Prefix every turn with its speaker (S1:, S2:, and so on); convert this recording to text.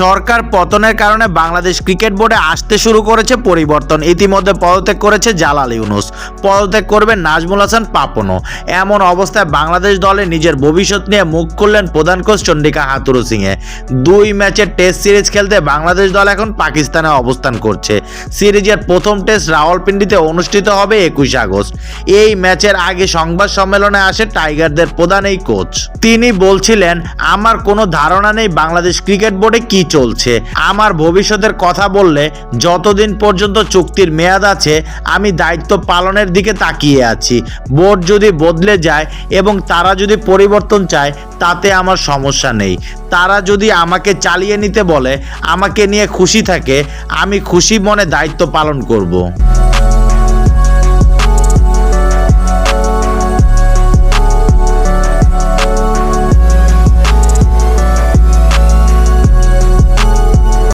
S1: সরকার পতনের কারণে বাংলাদেশ ক্রিকেট বোর্ডে আসতে শুরু করেছে পরিবর্তন। ইতিমধ্যে পদত্যাগ করেছে জালাল ইউনুস, পদত্যাগ করবেন নাজমুল হাসান পাপনও। এমন অবস্থায় বাংলাদেশ দলে নিজের ভবিষ্যৎ নিয়ে মুখ খুললেন প্রধান কোচ চন্ডিকা হাথুরু সিংয়ে। 2 ম্যাচের টেস্ট সিরিজ খেলতে বাংলাদেশ দল এখন পাকিস্তানে অবস্থান করছে। সিরিজের প্রথম টেস্ট রাওয়ালপিন্ডিতে অনুষ্ঠিত হবে 21 আগস্ট। এই ম্যাচের আগে সংবাদ সম্মেলনে আসে টাইগারদের প্রধান এই কোচ। তিনি বলছিলেন, আমার কোনো ধারণা নেই বাংলাদেশ ক্রিকেট বোর্ডে কি চলছে। আমার ভবিষ্যতের কথা বললে যতদিন পর্যন্ত চুক্তির মেয়াদ আছে আমি দায়িত্ব পালনের দিকে তাকিয়ে আছি। বোর্ড যদি বদলে যায় এবং তারা যদি পরিবর্তন চায় তাতে আমার সমস্যা নেই। তারা যদি আমাকে চালিয়ে নিতে বলে, আমাকে নিয়ে খুশি থাকে, আমি খুশি মনে দায়িত্ব পালন করব।